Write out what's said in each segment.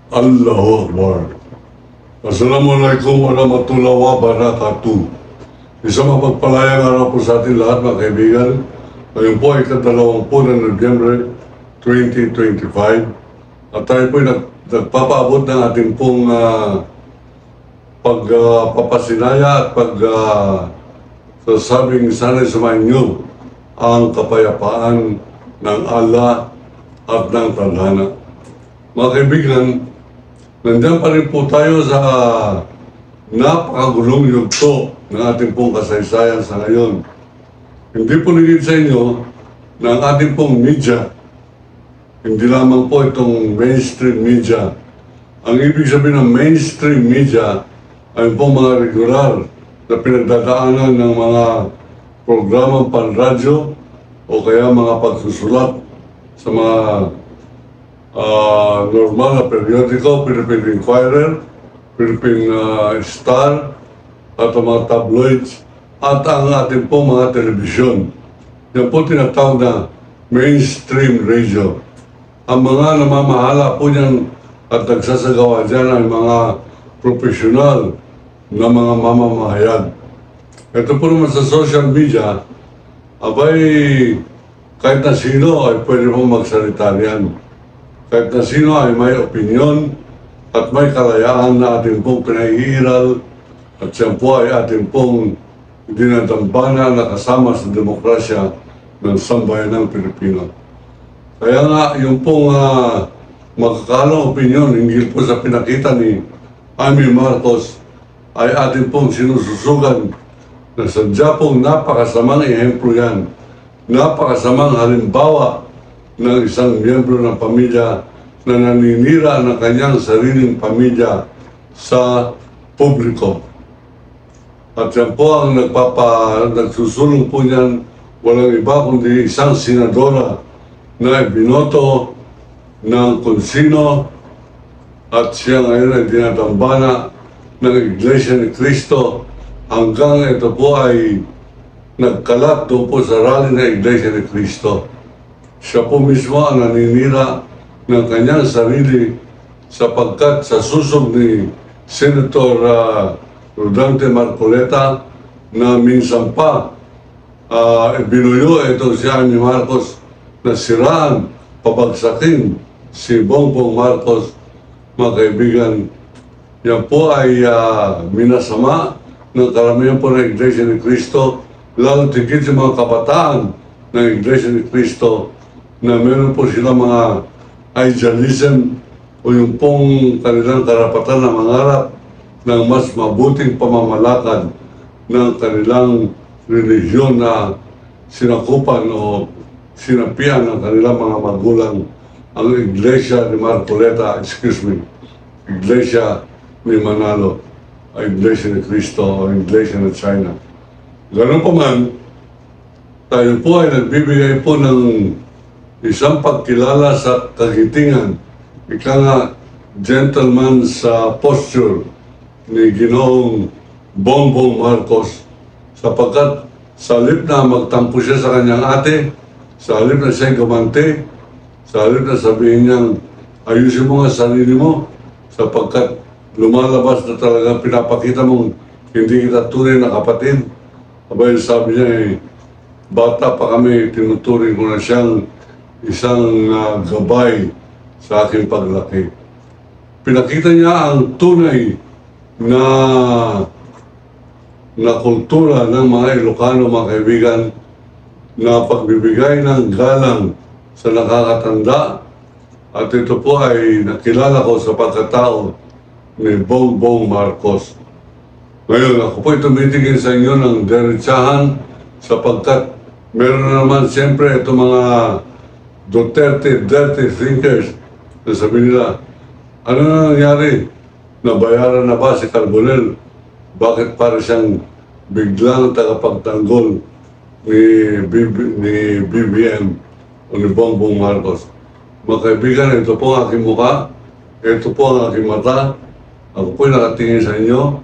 Allahu Akbar. Assalamualaikum warahmatullahi wabarakatuh. Isang mapagpalayang araw po sa ating lahat, mga kaibigan. Ngayon po ay ika-20 ng Nobyembre 2025 at tayo po ay nagpapaabot ng ating pong pagpapasinaya at sasabing sana'y sumainyo ang kapayapaan ng Allah at ng tadhana. Mga kaibigan, nandiyan pa rin po tayo sa napakagulong yugto ng ating pong kasaysayan sa ngayon. Hindi po naging sa inyo na ang ating pong media, hindi lamang po itong mainstream media. Ang ibig sabihin ng mainstream media ay pong mga regular na pinagdadaanan ng mga programang panradyo o kaya mga pagsusulat sa mga normal na periodiko, Philippine Inquirer, Philippine Star, at ang mga tabloids, at ang ating pong mga telebisyon. Yan po tinatawag na mainstream radio. Ang mga namamahala po niyan at nagsasagawa dyan ay mga profesional na mga mamamahayag. Ito po naman sa social media, abay, kahit na sino ay pwede pong magsalita riyan. Kahit na sino ay may opinyon at may kalayaan na ating pong pinaiiral at siya po ay ating pong dinadambana na kasama sa demokrasya ng sambayanang Pilipino. Kaya nga, yung pong magkakalang opinyon hinggil po sa pinakita ni Amy Marcos ay ating pong sinususugan na sadya pong napakasamang ehemplo yan, napakasamang halimbawa ng isang miyembro ng pamilya na naninira ng kanyang sariling pamilya sa publiko. At yan po ang nagsusulong po niyan, walang iba kundi isang senadora na binoto ng kung sino at siya ngayon ay dinadambana ng Iglesia ni Cristo hanggang ito po ay nagkalat doon po sa rally ng Iglesia ni Cristo. Siya po mismo ang naninira ng kanyang sarili sapagkat sa susog ni Senator Rodante Marcoleta na minsan pa binuyo ito si Amy Marcos na siraan, pabagsakin si Bongbong Marcos. Mga kaibigan, yan po ay minasama ng karamihan po ng Iglesia ni Cristo, lalo tigit sa mga kabataan ng Iglesia ni Cristo na meron po sila mga idealism o yung pong kanilang karapatan na mangarap ng mas mabuting pamamalakad ng kanilang relihiyon na sinakupan o sinapian ng kanilang mga magulang, ang Iglesia ni Marcoleta, Iglesia ni Manalo, Iglesia ni Cristo o Iglesia ni China. Ganun pa man, tayo po ay nagbibigay po ng isang pagkilala sa kagitingan, ika nga gentleman sa posture ni Ginoong Bongbong Marcos, sapagkat sa halip na magtampo siya sa kanyang ate, sa halip na siya'y gamante, sa halip na sabihin niyang ayusin mo nga sarili mo, sapagkat lumalabas na talaga pinapakita mong hindi kita tunay na kapatid. Abay, sabi niya bata pa kami, tinuturing ko na siyang isang gabay sa aking paglaki. Pinakita niya ang tunay na kultura ng mga Ilocano, mga kaibigan, na pagbibigay ng galang sa nakakatanda. At ito po ay nakilala ko sa pagkatao ni Bongbong Marcos. Ngayon, ako po tumitingin sa inyo ng diretsahan sapagkat meron na naman siyempre itong mga Duterte, dirty thinkers na sabi nila, ano na nangyari? Nabayaran na ba si Carbonell? Bakit para siyang biglang tagapagtanggol ni BBM o ni Bongbong Marcos? Mga kaibigan, ito po ang aking mukha, ito po ang aking mata, ako po'y nakatingin sa inyo,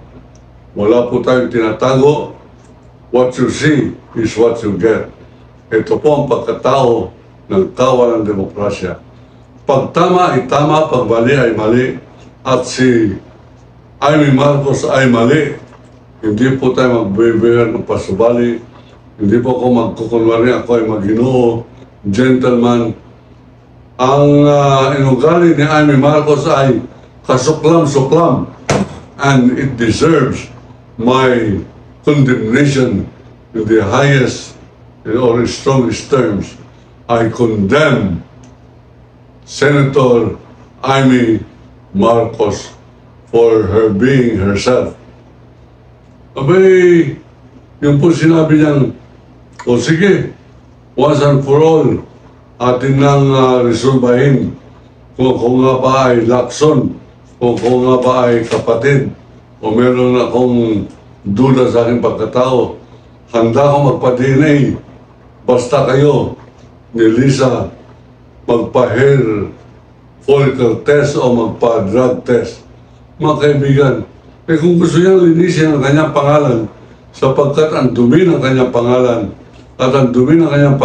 wala po tayong tinatago, what you see is what you get. Ito po ang pagkatao ng kawan ng demokrasya. Pag tama ay tama, pag mali ay mali. at si Amy Marcos ay mali. Hindi po tayo magbibigan ng pasubali. Hindi po ako magkukunwari ako ay maginoo, gentleman. Ang inugali ni Amy Marcos ay kasuklam-suklam, and it deserves my condemnation in the highest or strongest terms. I condemn Senator Amy Marcos for her being herself. Abay, yung po sinabi niyang, o sige, once and for all, atin nang resolbahin kung nga ba ay lakson, kung nga ba ay kapatid, o meron akong duda sa aking pagkatao, handa akong magpa-DNA. Basta kayo ni Lisa magpa-hair follicle test o magpa-drug test. Mga kaibigan, kung gusto niyang linisin ang kanyang pangalan, sapagkat ang dumi ng kanyang pangalan at ang dumi ng kanyang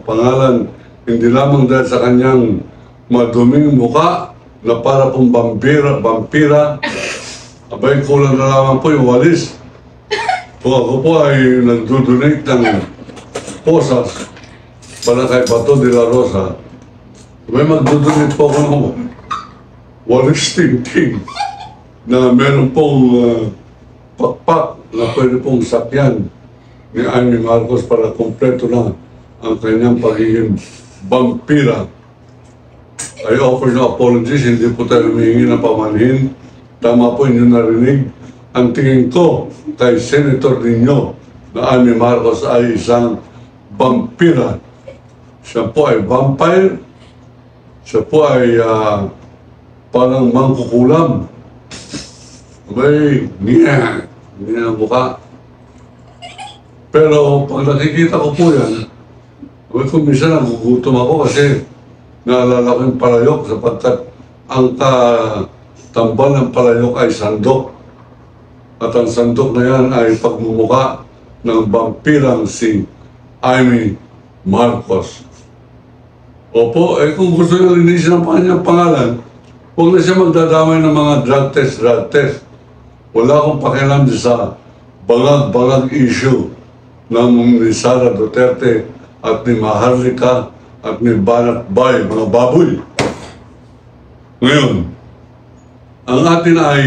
pangalan, hindi lamang dahil sa kanyang maduming muka na para pong vampira, abay kulang na lamang po yung walis. Kung ako po ay nagdodonate ng posas para kay Bato de la Rosa, may magdodonate po ako ng walis ting-ting na meron pong pakpak na pwede pong sakyan ni Amy Marcos para kompleto na ang kanyang pagiging vampira. I offer no apologies, hindi po tayo humihingi ng pamanhin. Tama po inyo narinig. Ang tingin ko kay Senator ninyo na Amy Marcos ay isang vampira. Siya po ay vampire. Siya po ay parang mangkukulam. May niya ang mukha. Pero pag nakikita ko po yan, kung minsan nagugutom ako kasi naalala ko yung palayok sapagkat ang tambal ng palayok ay sandok. At ang sandok na yan ay pagmumuka ng vampirang si Amy Marcos. Opo, kung gusto niya linisin ang kanyang pangalan, huwag na siya magdadamay ng mga drug test. Wala akong pakialam sa bangag-bangag issue ng ni Sara Duterte at ni Maharlika at ni Banat Bay, mga baboy. Ngayon, ang atin ay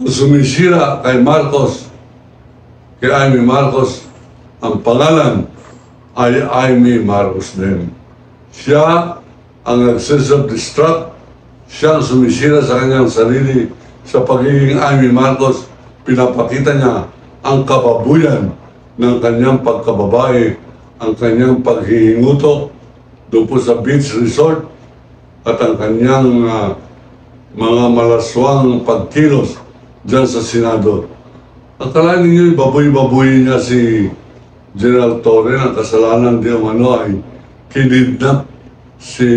sumisira kay Marcos, kay Amy Marcos, ang pangalan ay Amy Marcos din. Siya ang nagsiself-destruct, siya ang sumisira sa kanyang sarili. Sa pagiging Amy Marcos, pinapakita niya ang kababuyan ng kanyang pagkababae, ang kanyang paghihinguto doon po sa beach resort at ang kanyang mga malaswang pagkilos dyan sa Senado. Akala ninyo baboy-baboy niya si General Torre, ang kasalanan di umano ay kinidnap si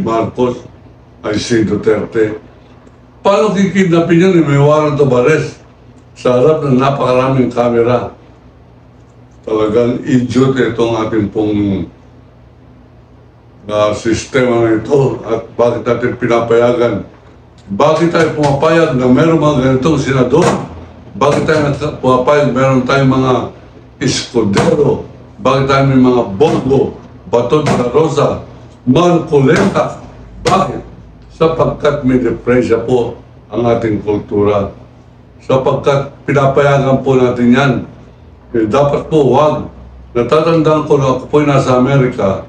Marcos ay si Duterte. Paano kikidnapin niya ni may warrant of arrest sa harap ng napakaraming kamera? Talagang idiot itong ating pong sistema na ito at bakit natin pinapayagan? Bakit tayo pumapayag na meron mga ganitong senador? Bakit tayo pumapayag meron tayong mga escudero? Bakit tayo may mga Bongo, Bato de la Rosa, Marcoleta? Bakit? Sapagkat may depresya po ang ating kultura. Sapagkat pinapayagan po natin yan. Dapat po wag. Natatandaan ko na ako po nasa Amerika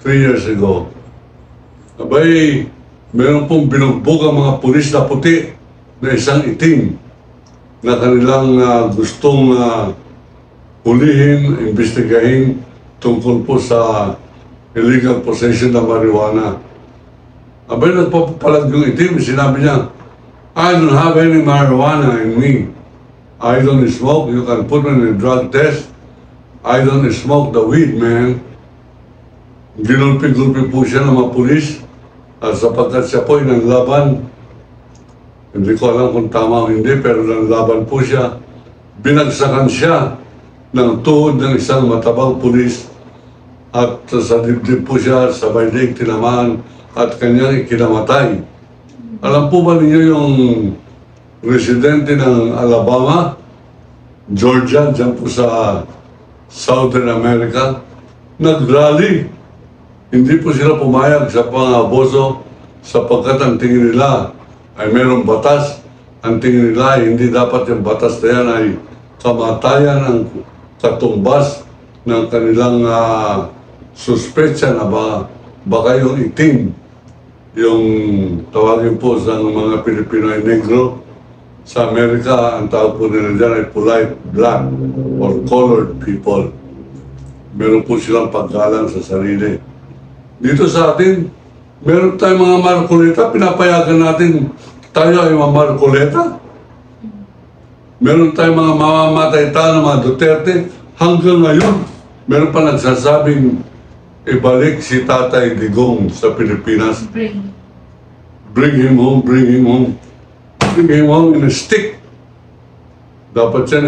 3 years ago. Abay, meron pong binugbog ang mga pulis na puti na isang itim na kanilang gustong hulihin, imbestigahin tungkol po sa illegal possession ng marijuana. Abay, nagpapalag yung itim, sinabi niya, I don't have any marijuana in me. I don't smoke, you can put me in a drug test. I don't smoke the weed, man. Ginulpi-gulpi po siya ng mga pulis at sapagkat siya po ay nanglaban. Hindi ko alam kung tama o hindi, pero nanglaban po siya. Binagsakan siya ng tuhod ng isang matabang pulis at sa dibdib po siya, sabay leg tinamaan at kanyang ikinamatay. Alam po ba ninyo yung residente ng Alabama, Georgia, dyan po sa Southern America, nag-rally. Hindi po sila pumayag sa pang-abuso sapagkat ang tingin nila ay merong batas. Ang tingin nila ay hindi dapat yung batas na yan ay kamatayan ng katumbas ng kanilang suspetsya na baka yung itim, yung tawagin po sa mga Pilipino ay negro. Sa Amerika, ang tawag po nila dyan ay polite black or colored people. Meron po silang paggalang sa sarili. Dito sa atin, meron tayong mga Marcoleta, pinapayagan natin tayo ay mga Marcoleta. Meron tayong mga mamamatay tayo ng mga Duterte. Hanggang ngayon, meron pa nagsasabing ibalik si Tatay Digong sa Pilipinas. Bring him home, bring him home. Bring him home in a stick. Dapat yan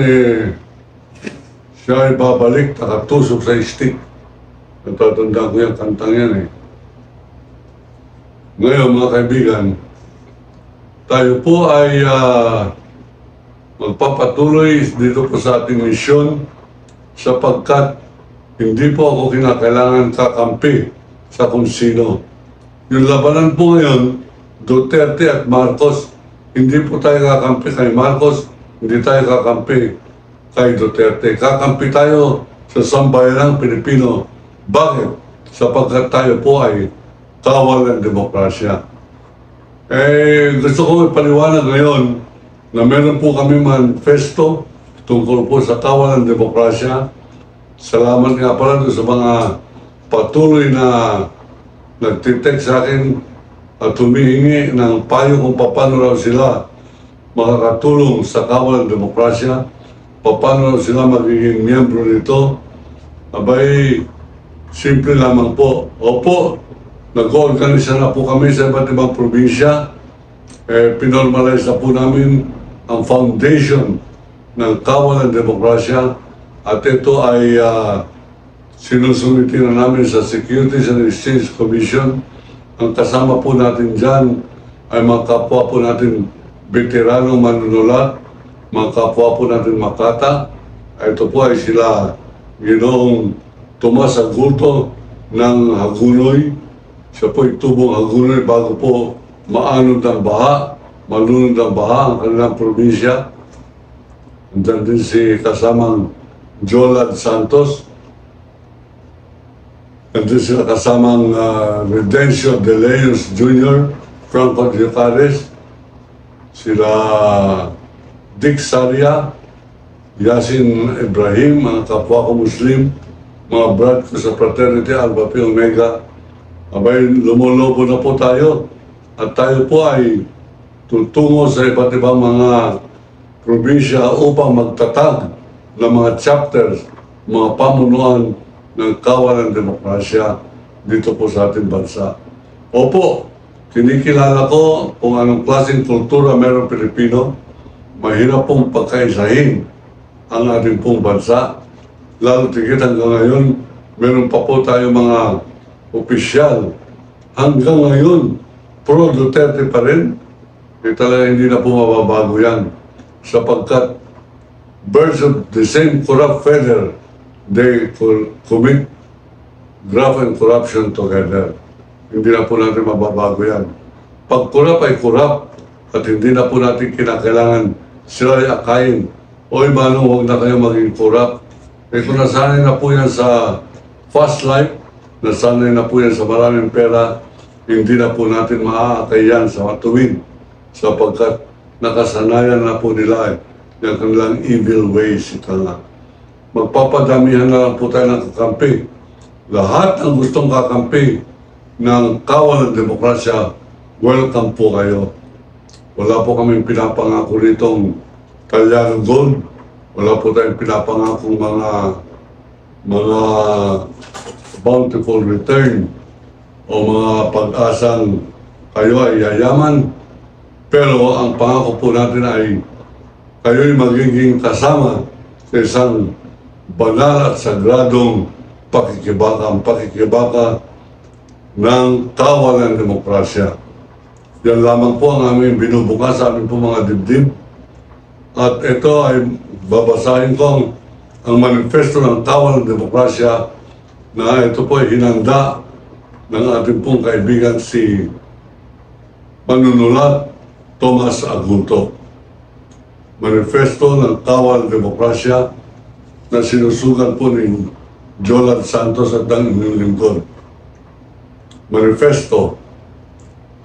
siya ay babalik, nakatusok sa stick. Natatanda ko yung kantang yan Ngayon mga kaibigan, tayo po ay magpapatuloy dito po sa ating misyon sapagkat hindi po ako kinakailangan kakampi sa kung sino. Yung labanan po ngayon, Duterte at Marcos, hindi po tayo kakampi kay Marcos, hindi tayo kakampi kay Duterte. Kakampi tayo sa sambayanang Pilipino. Bakit? Sapagkat tayo po ay kawal ng demokrasya. Gusto ko ipaliwanag ngayon na meron po kami manifesto tungkol po sa kawal ng demokrasya. Salamat nga pala sa mga patuloy na nagtitext sa akin at humihingi ng payo kung paano raw sila makakatulong sa kawal ng demokrasya, paano raw sila magiging miyembro nito. Abay, simple lamang po. Opo, nag-organisa na po kami sa iba't ibang probinsya. Pinormalize na po namin ang foundation ng kawal ng demokrasya at ito ay sinusulitin na namin sa Securities and Exchange Commission. Ang kasama po natin dyan ay mga kapwa po natin veteranong manunulat, mga kapwa po natin Makata. Ito po ay sila Ginoong Tomas Agurto ng Hagunoy. Siya po itubong Hagunoy bago po maanod ng baha, malunod ng baha ang kanilang probinsya. Andiyan din si kasamang Jolad Santos. Andiyan sila kasamang Redencio De Leos Jr., Franco Gicares, sila Dick Saria, Yasin Ibrahim, mga kapwa ko Muslim, mga brad ko sa fraternity Alpha Phi Omega. Abay, lumulobo na po tayo at tayo po ay tutungo sa iba't ibang mga probinsya upang magtatag ng mga chapters, mga pamunuan ng kawal ng demokrasya dito po sa ating bansa. Opo, kinikilala ko kung anong klaseng kultura meron Pilipino. Mahirap pong pagkaisahin ang ating pong bansa. Lalo tigit hanggang ngayon, meron pa po tayo mga opisyal. Hanggang ngayon, pro-Duterte pa rin. Talaga hindi na po mababago yan. Sapagkat birds of the same corrupt feather, they commit graft and corruption together. Hindi na po natin mababago yan. Pag corrupt ay corrupt at hindi na po natin kinakailangan sila ay akayin. Oy, manong huwag na kayo maging corrupt. Kung nasanay na po yan sa fast life, nasanay na po yan sa maraming pera, hindi na po natin maaakay yan sa matuwid sapagkat nakasanayan na po nila yung kanilang evil ways. Magpapadamihan na lang po tayo ng kakampi. Lahat ang gustong kakampi ng kawal ng demokrasya, welcome po kayo. Wala po kaming pinapangako ritong Talyang Gold. Wala po tayong pinapangakong mga bountiful return o mga pag-asang kayo ay yayaman. Pero ang pangako po natin ay kayo'y magiging kasama sa isang banal at sagradong pakikibaka, ang pakikibaka ng kawal ng demokrasya. Yan lamang po ang aming binubukas sa aming po mga dibdib. At ito ay babasahin ko ang manifesto ng Kawal ng Demokrasya na ito po ay hinanda ng ating pong kaibigan si Manunulat Tomas Agunto. Manifesto ng Kawal ng Demokrasya na sinusugan po ni Jolan Santos at ang inyong lingkod. Manifesto.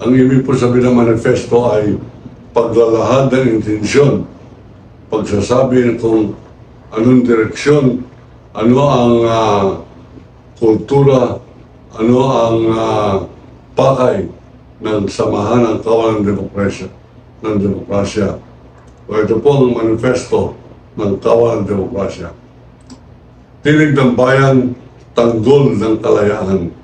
Ang ibig po sabihin ng manifesto ay paglalahad ng intensyon, pagsasabi kung anong direksyon, ano ang kultura, ano ang pakay ng samahan ng Kawal ng Demokrasya. O ito po ang manifesto ng Kawal ng Demokrasya. Tinig ng bayan, tanggol ng kalayaan.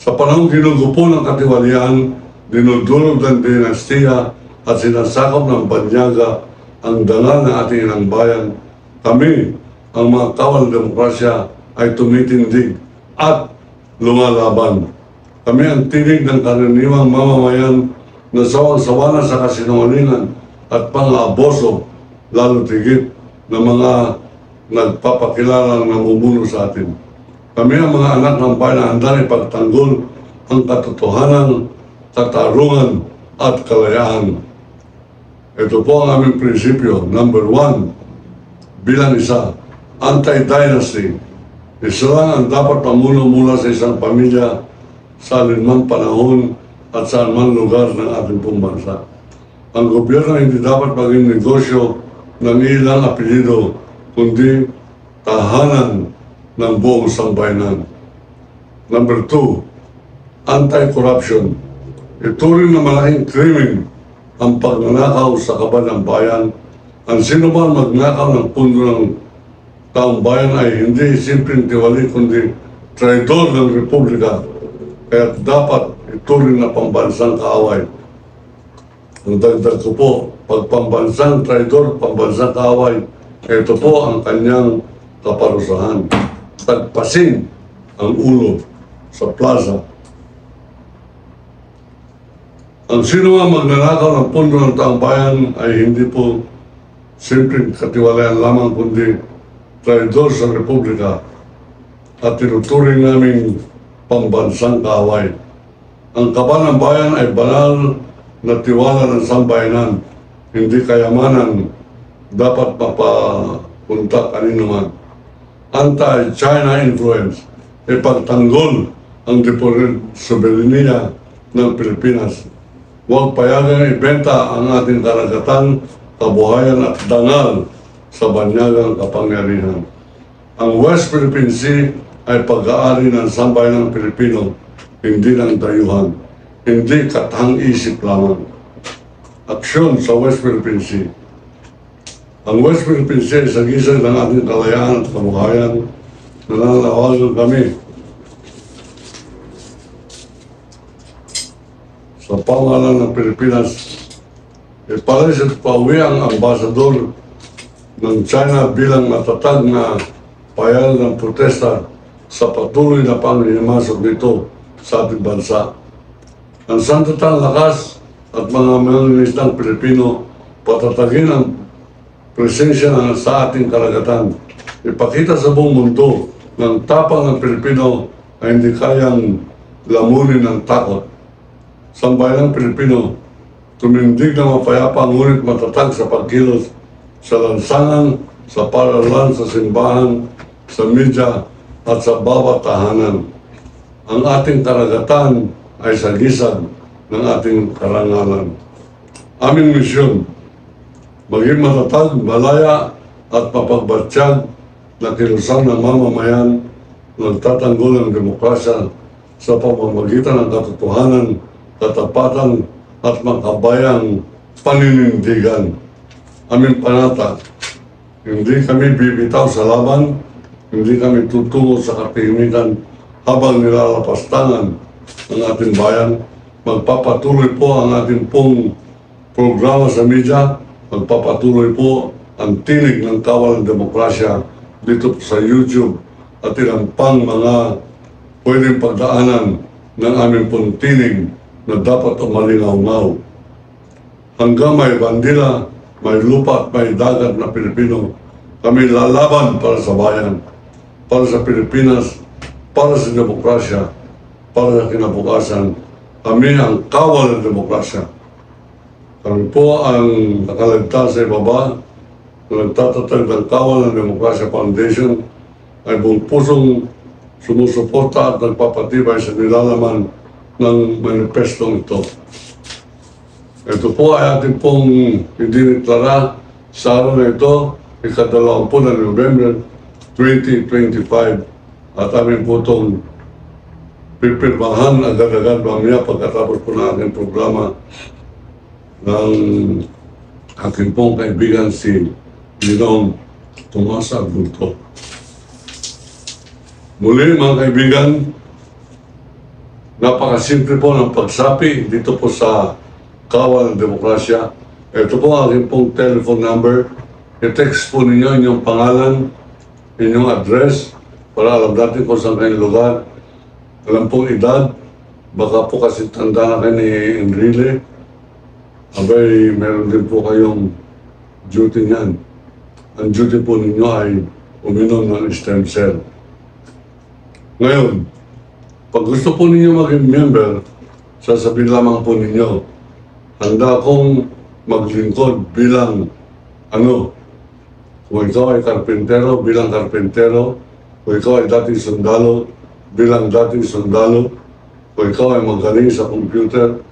Sa panahong ginugupo ng katiwalian, dinudulog ng dinastiya at sinasakop ng banyaga ang dangal ng ating inang bayan, kami, ang mga Kawal ng Demokrasya, ay tumitindig at lumalaban. Kami ang tinig ng karaniwang mamamayan na sawang-sawa na sa kasinungalingan at pang-aaboso, lalo tigit ng mga nagpapakilala ng namumuno sa atin. Kami ang mga anak ng bayan na handa na ipagtanggol ang katotohanan, katarungan at kalayaan. Ito po ang aming prinsipyo. Number 1, bilang isa, anti-dynasty. Isa lang ang dapat pamuno mula sa isang pamilya sa alinmang panahon at sa anumang lugar ng ating pong bansa. Ang gobyerno hindi dapat maging negosyo ng ilang apelyido, kundi tahanan ng buong sambayanan. Number 2, anti-corruption. Ito rin na malaking krimen ang pagnanakaw sa kaban ng bayan. Ang sino man magnakaw ng pundo ng taong bayan ay hindi simpleng tiwali, kundi traidor ng Republika. Kaya dapat ito rin na pambansang kaaway. Ang dagdag ko po, pag pambansang traidor, pambansang kaaway, ito po ang kanyang kaparusahan. Tagpasin ang ulo sa plaza. Ang sino man magnanakaw ng pundo ng taong bayan ay hindi po simpleng katiwalayan lamang, kundi traidor sa Republika at tinuturing naming pambansang kaaway. Ang kaban ng bayan ay banal na tiwala ng sambayanan, hindi kayamanan dapat mapapunta kanino man. Anti-China influence, ipagtanggol ang soberenya ng Pilipinas. Huwag payagang ibenta ang ating karagatan, kabuhayan at dangal sa banyagang kapangyarihan. Ang West Philippine Sea ay pag-aari ng sambayanang Pilipino, hindi ng dayuhan, hindi katang-isip lamang. Aksyon sa West Philippine Sea. Ang West Philippine Sea ay sagisag ng ating kalayaan at kabuhayan. Nananawagan kami sa pangalan ng Pilipinas, ipalis at pauwi ang ambasador ng China bilang matatag na payal ng protesta sa patuloy na panghihimasok nito sa ating bansa. Ang sandatang lakas at mga mangingisdang Pilipino, patatagin ang presensya sa ating karagatan. Ipakita sa buong mundo ng tapang ng Pilipino ay hindi kayang lamunin ng takot. Sambayanang Pilipino, tumindig na mapayapa, ngunit matatag sa pagkilos sa lansangan, sa paralan, sa simbahan, sa media at sa bawat tahanan. Ang ating karagatan ay sagisag ng ating karangalan. Aming misyon, maging matatag, malaya at mapagbatsyag na kilusan ng mamamayan, nagtatanggol ng demokrasya sa pamamagitan ng katotohanan, katapatan at makabayang paninindigan. Aming panata, hindi kami bibitaw sa laban, hindi kami tutungo sa katahimikan habang nilalapastangan ang ating bayan. Magpapatuloy po ang ating pong programa sa media, magpapatuloy po ang tinig ng Kawal ng Demokrasya dito po sa YouTube at ilang pang mga pwedeng pagdaanan ng aming pong tinig na dapat umalingaw-ngaw. Hanggang may bandila, may lupa at may dagat na Pilipino, kami lalaban para sa bayan, para sa Pilipinas, para sa demokrasya, para sa kinabukasan. Kami ang kawal ng demokrasya. Kami po ang nakalagtas sa ibaba, na nagtatatag ng Kawal ng Demokrasya Foundation, ay buong pusong sumusuporta at nagpapatibay sa nilalaman ng manifestong ito. Ito po ay ating pong idineklara sa araw na ito, ika-20 ng November 2025, at amin po itong pipirmahan agad-agad mamaya pagkatapos po ng aking programa ng aking pong kaibigan si Ginoong Tomas Abulto. Muli mga kaibigan, napakasimple po ng pagsapi dito po sa Kawal ng Demokrasya. Ito po ang aking pong telephone number. I-text po ninyo inyong pangalan, inyong address, para alam natin kung saan kayong lugar. Alam pong edad, baka po kasi tanda na kayo ni Enrile. Abay, meron din po kayong duty niyan. Ang duty po ninyo ay uminom ng stem cell. Ngayon, pag gusto po ninyo maging member, sasabihin lamang po ninyo, handa akong maglingkod bilang kung ikaw ay karpentero, bilang karpentero, kung ikaw ay dating sundalo, bilang dating sundalo, kung ikaw ay magaling sa computer,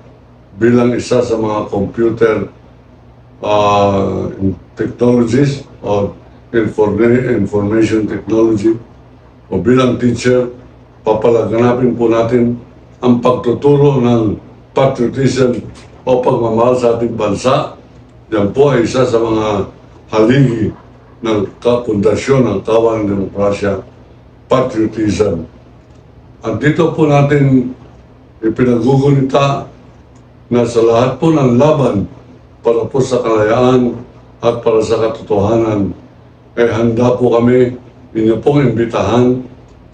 bilang isa sa mga computer technologies o information technology, o bilang teacher, papalaganapin po natin ang pagtuturo ng patriotism o pagmamahal sa ating bansa. Yan po ay isa sa mga haligi ng kapundasyon ng Kawal ng Demokrasya, patriotism. At dito po natin ipinagugunita na sa lahat po ng laban para po sa kalayaan at para sa katotohanan, ay handa po kami, inyo pong imbitahan,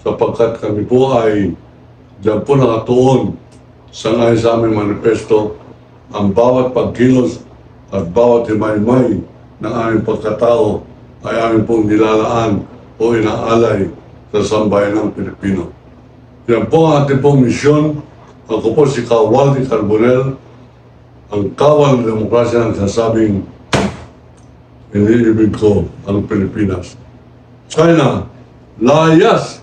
sapagkat kami po ay diyan po nakatuon sa ngayon sa aming manifesto, ang bawat pagkilos at bawat himay-may ng aming pagkatao ay aming pong nilalaan o inaalay sa sambayan ng Pilipino. Yan po ang ating pong misyon. Ako po si Waldy Carbonell, ang Kawal ng Demokrasya ng sasabing iniibig ko ang Pilipinas. China, layas!